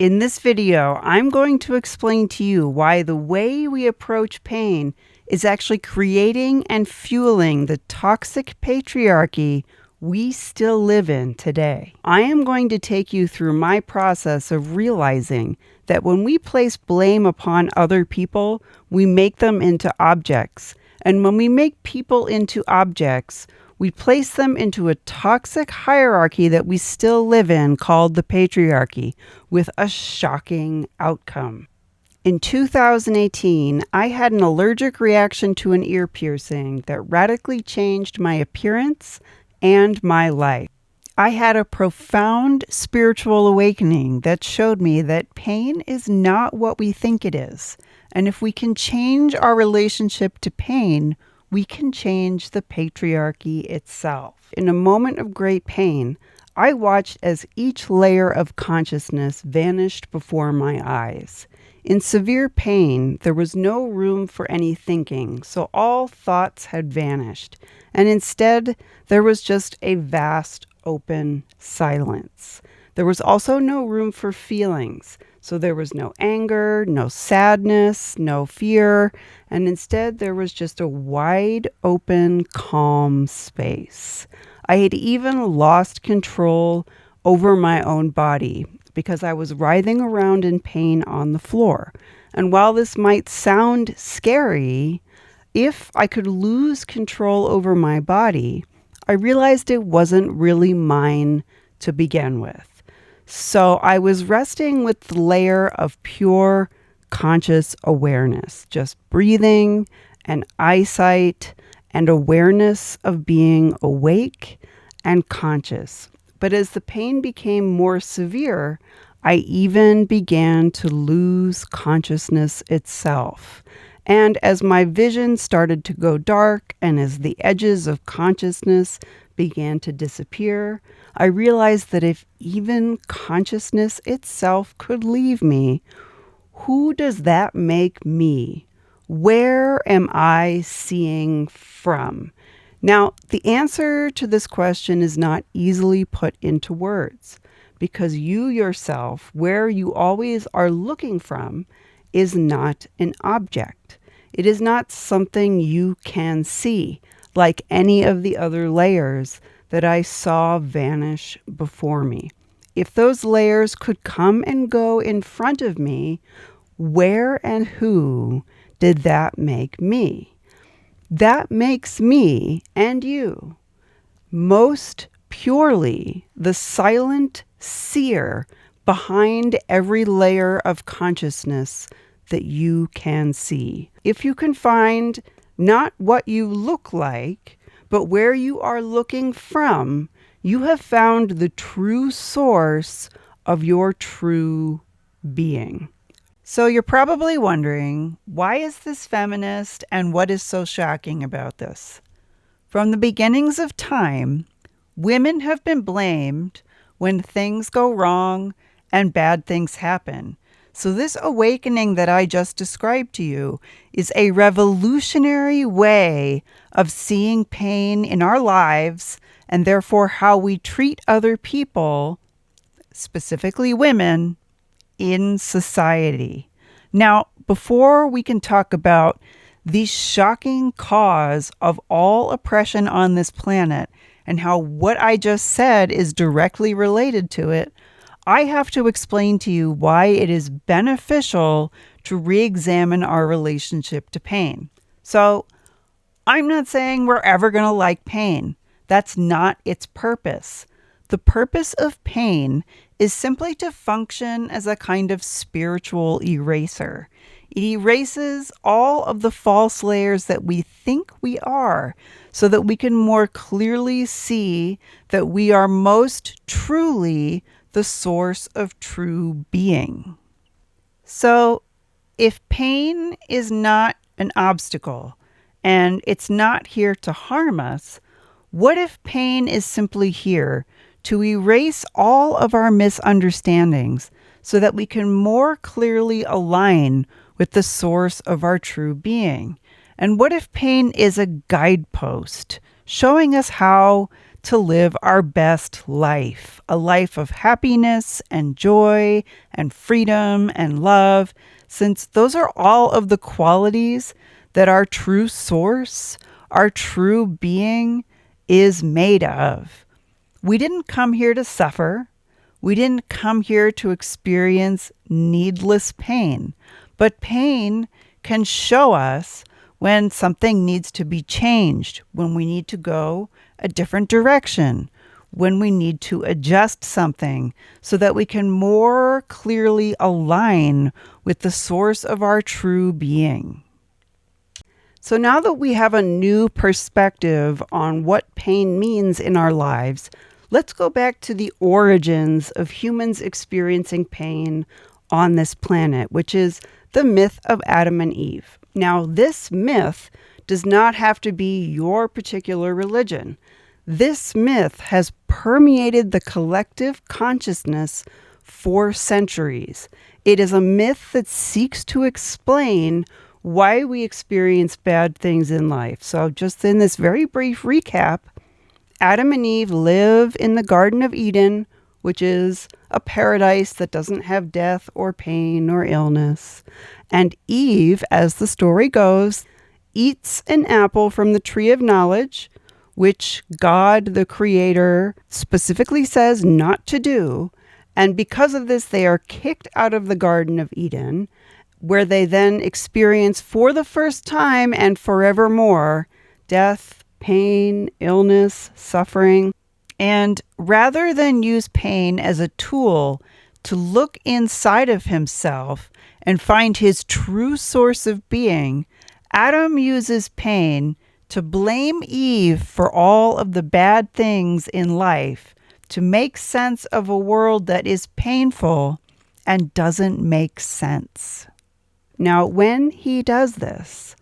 In this video, I'm going to explain to you why the way we approach pain is actually creating and fueling the toxic patriarchy we still live in today. I am going to take you through my process of realizing that when we place blame upon other people, we make them into objects. And when we make people into objects, we place them into a toxic hierarchy that we still live in called the patriarchy, with a shocking outcome. In 2018, I had an allergic reaction to an ear piercing that radically changed my appearance and my life. I had a profound spiritual awakening that showed me that pain is not what we think it is. And if we can change our relationship to pain, we can change the patriarchy itself. In a moment of great pain, I watched as each layer of consciousness vanished before my eyes. In severe pain, there was no room for any thinking, so all thoughts had vanished, and instead, there was just a vast, open silence. There was also no room for feelings, so there was no anger, no sadness, no fear, and instead there was just a wide open, calm space. I had even lost control over my own body because I was writhing around in pain on the floor. And while this might sound scary, if I could lose control over my body, I realized it wasn't really mine to begin with. So I was resting with the layer of pure conscious awareness, just breathing and eyesight and awareness of being awake and conscious. But as the pain became more severe, I even began to lose consciousness itself. And as my vision started to go dark and as the edges of consciousness began to disappear, I realized that if even consciousness itself could leave me, who does that make me? Where am I seeing from? Now, the answer to this question is not easily put into words because you yourself, where you always are looking from, is not an object. It is not something you can see, like any of the other layers that I saw vanish before me. If those layers could come and go in front of me, where and who did that make me? That makes me and you most purely the silent seer behind every layer of consciousness that you can see. If you can find not what you look like, but where you are looking from, you have found the true source of your true being. So you're probably wondering, why is this feminist and what is so shocking about this? From the beginnings of time, women have been blamed when things go wrong and bad things happen. So this awakening that I just described to you is a revolutionary way of seeing pain in our lives and therefore how we treat other people, specifically women, in society. Now, before we can talk about the shocking cause of all oppression on this planet and how what I just said is directly related to it, I have to explain to you why it is beneficial to re-examine our relationship to pain. So, I'm not saying we're ever going to like pain. That's not its purpose. The purpose of pain is simply to function as a kind of spiritual eraser. It erases all of the false layers that we think we are so that we can more clearly see that we are most truly the source of true being. So, if pain is not an obstacle and it's not here to harm us, what if pain is simply here to erase all of our misunderstandings so that we can more clearly align with the source of our true being? And what if pain is a guidepost showing us how to live our best life, a life of happiness and joy and freedom and love, since those are all of the qualities that our true source, our true being is made of. We didn't come here to suffer. We didn't come here to experience needless pain, but pain can show us when something needs to be changed, when we need to go a different direction, when we need to adjust something so that we can more clearly align with the source of our true being. So now that we have a new perspective on what pain means in our lives, let's go back to the origins of humans experiencing pain on this planet, which is the myth of Adam and Eve. Now, this myth does not have to be your particular religion. This myth has permeated the collective consciousness for centuries. It is a myth that seeks to explain why we experience bad things in life. So just in this very brief recap, Adam and Eve live in the Garden of Eden, which is a paradise that doesn't have death or pain or illness. And Eve, as the story goes, eats an apple from the tree of knowledge, which God, the creator, specifically says not to do. And because of this, they are kicked out of the Garden of Eden, where they then experience for the first time and forevermore death, pain, illness, suffering. And rather than use pain as a tool to look inside of himself and find his true source of being, Adam uses pain to blame Eve for all of the bad things in life, to make sense of a world that is painful and doesn't make sense. Now, when he does this,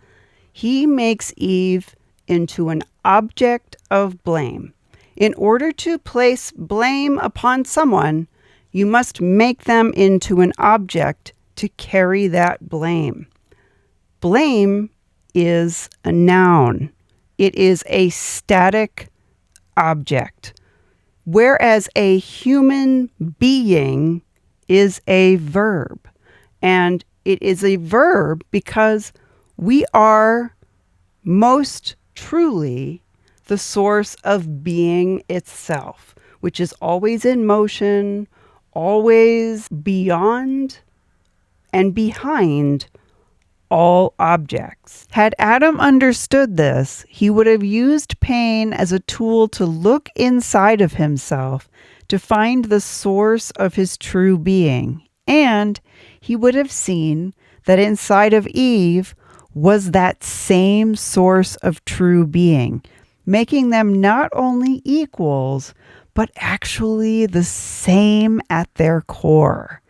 he makes Eve into an object of blame. In order to place blame upon someone, you must make them into an object to carry that blame. Blame is a noun. It is a static object, whereas a human being is a verb. And it is a verb because we are most truly the source of being itself, which is always in motion, always beyond and behind all objects. Had Adam understood this, he would have used pain as a tool to look inside of himself to find the source of his true being. And he would have seen that inside of Eve was that same source of true being, making them not only equals, but actually the same at their core.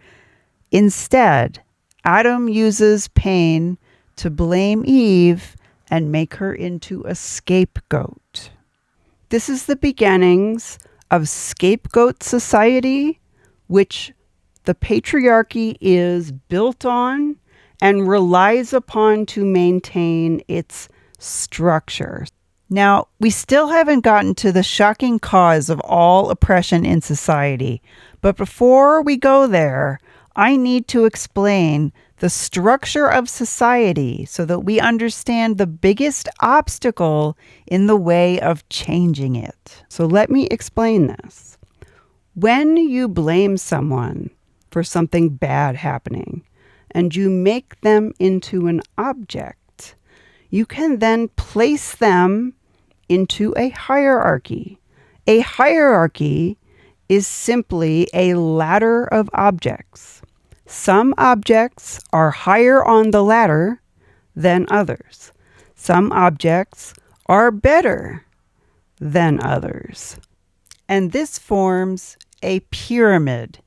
Instead, Adam uses pain to blame Eve and make her into a scapegoat. This is the beginnings of scapegoat society, which the patriarchy is built on and relies upon to maintain its structure. Now, we still haven't gotten to the shocking cause of all oppression in society, but before we go there, I need to explain the structure of society so that we understand the biggest obstacle in the way of changing it. So let me explain this. When you blame someone for something bad happening and you make them into an object, you can then place them into a hierarchy. A hierarchy is simply a ladder of objects. Some objects are higher on the ladder than others. Some objects are better than others. And this forms a pyramid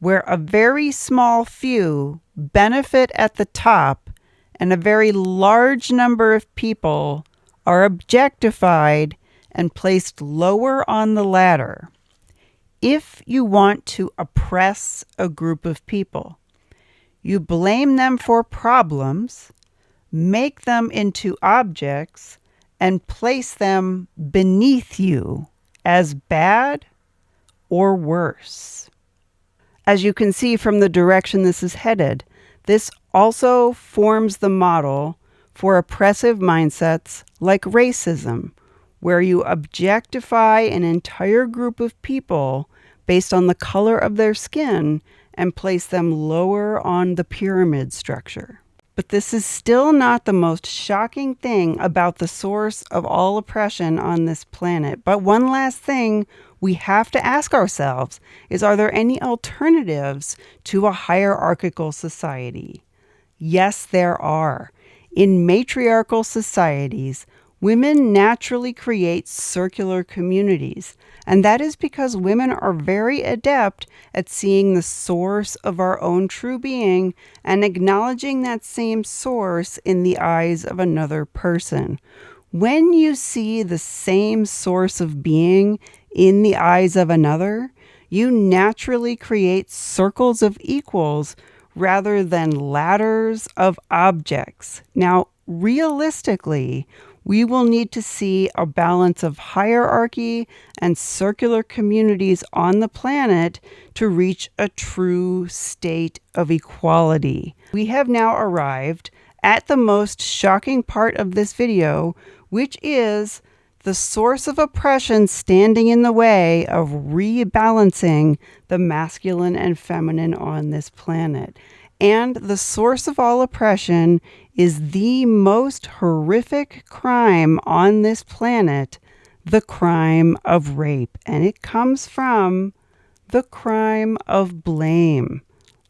where a very small few benefit at the top and a very large number of people are objectified and placed lower on the ladder. If you want to oppress a group of people, you blame them for problems, make them into objects, and place them beneath you as bad or worse. As you can see from the direction this is headed, this also forms the model for oppressive mindsets like racism, where you objectify an entire group of people based on the color of their skin and place them lower on the pyramid structure. But this is still not the most shocking thing about the source of all oppression on this planet. But one last thing we have to ask ourselves is, are there any alternatives to a hierarchical society? Yes, there are. In matriarchal societies, women naturally create circular communities, and that is because women are very adept at seeing the source of our own true being and acknowledging that same source in the eyes of another person. When you see the same source of being in the eyes of another, you naturally create circles of equals rather than ladders of objects. Now, realistically, we will need to see a balance of hierarchy and circular communities on the planet to reach a true state of equality. We have now arrived at the most shocking part of this video, which is the source of oppression standing in the way of rebalancing the masculine and feminine on this planet. And the source of all oppression is the most horrific crime on this planet, the crime of rape. And it comes from the crime of blame.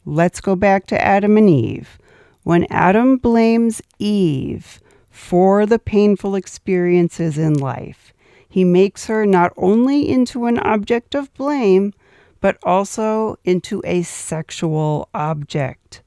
Let's go back to Adam and Eve. When Adam blames Eve for the painful experiences in life, he makes her not only into an object of blame, but also into a sexual object.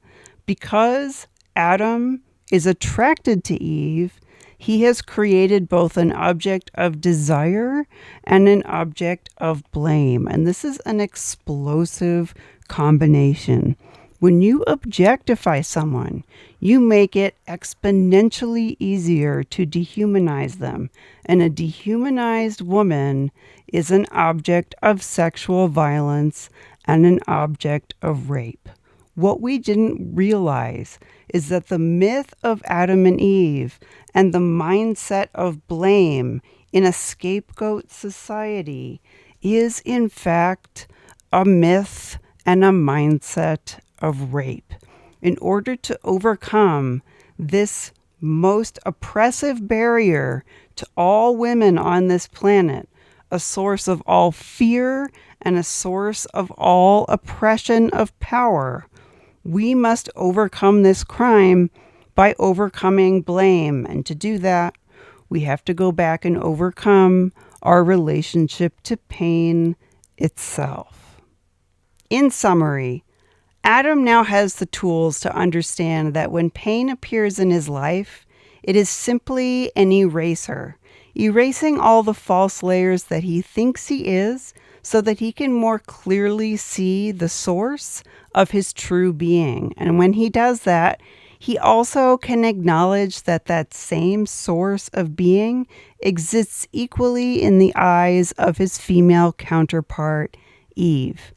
Because Adam is attracted to Eve, he has created both an object of desire and an object of blame. And this is an explosive combination. When you objectify someone, you make it exponentially easier to dehumanize them. And a dehumanized woman is an object of sexual violence and an object of rape. What we didn't realize is that the myth of Adam and Eve and the mindset of blame in a scapegoat society is, in fact, a myth and a mindset of rape. In order to overcome this most oppressive barrier to all women on this planet, a source of all fear and a source of all oppression of power, we must overcome this crime by overcoming blame. And to do that, we have to go back and overcome our relationship to pain itself. In summary, Adam now has the tools to understand that when pain appears in his life, it is simply an eraser, erasing all the false layers that he thinks he is so that he can more clearly see the source of his true being. And when he does that, he also can acknowledge that that same source of being exists equally in the eyes of his female counterpart, Eve.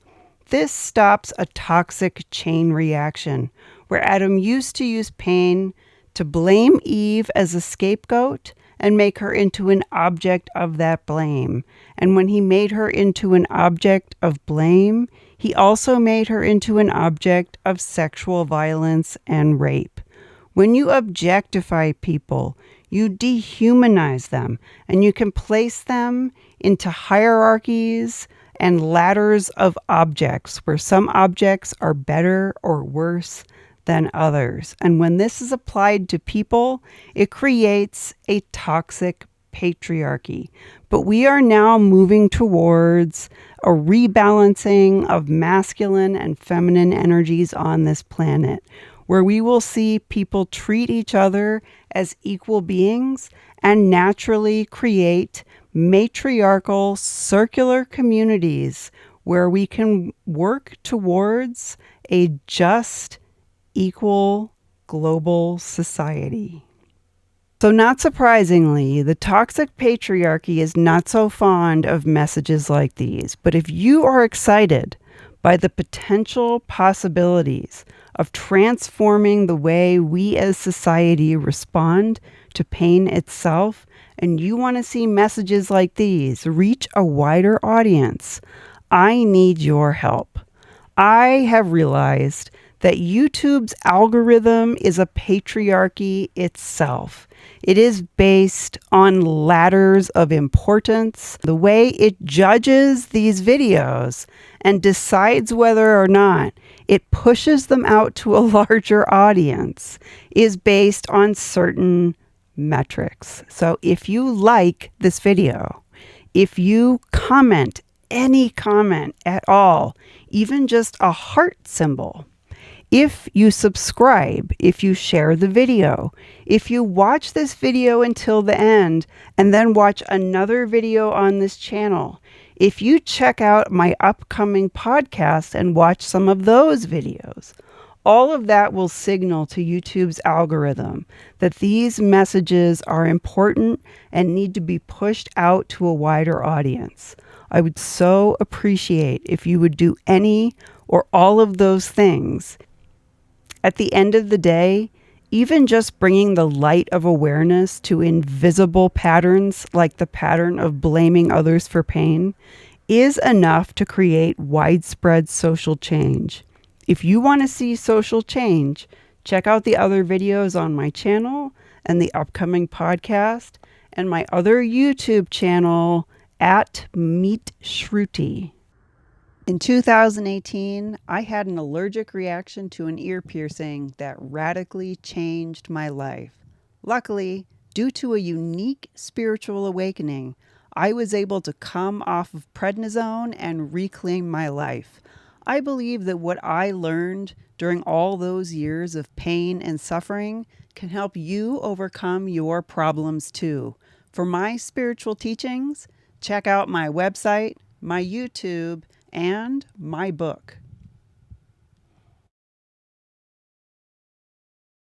This stops a toxic chain reaction where Adam used to use pain to blame Eve as a scapegoat and make her into an object of that blame. And when he made her into an object of blame, he also made her into an object of sexual violence and rape. When you objectify people, you dehumanize them, and you can place them into hierarchies and ladders of objects, where some objects are better or worse than others. And when this is applied to people, it creates a toxic patriarchy. But we are now moving towards a rebalancing of masculine and feminine energies on this planet, where we will see people treat each other as equal beings and naturally create matriarchal circular communities where we can work towards a just, equal global society. So not surprisingly, the toxic patriarchy is not so fond of messages like these. But if you are excited by the potential possibilities of transforming the way we as society respond to pain itself, and you want to see messages like these reach a wider audience, I need your help. I have realized that YouTube's algorithm is a patriarchy itself. It is based on ladders of importance. The way it judges these videos and decides whether or not it pushes them out to a larger audience is based on certain metrics. So if you like this video, if you comment any comment at all, even just a heart symbol, if you subscribe, if you share the video, if you watch this video until the end and then watch another video on this channel, if you check out my upcoming podcast and watch some of those videos, all of that will signal to YouTube's algorithm that these messages are important and need to be pushed out to a wider audience. I would so appreciate if you would do any or all of those things. At the end of the day, even just bringing the light of awareness to invisible patterns like the pattern of blaming others for pain is enough to create widespread social change. If you want to see social change, check out the other videos on my channel and the upcoming podcast and my other YouTube channel at Meet Sruti. In 2018, I had an allergic reaction to an ear piercing that radically changed my life. Luckily, due to a unique spiritual awakening, I was able to come off of prednisone and reclaim my life. I believe that what I learned during all those years of pain and suffering can help you overcome your problems too. For my spiritual teachings, check out my website, my YouTube, and my book.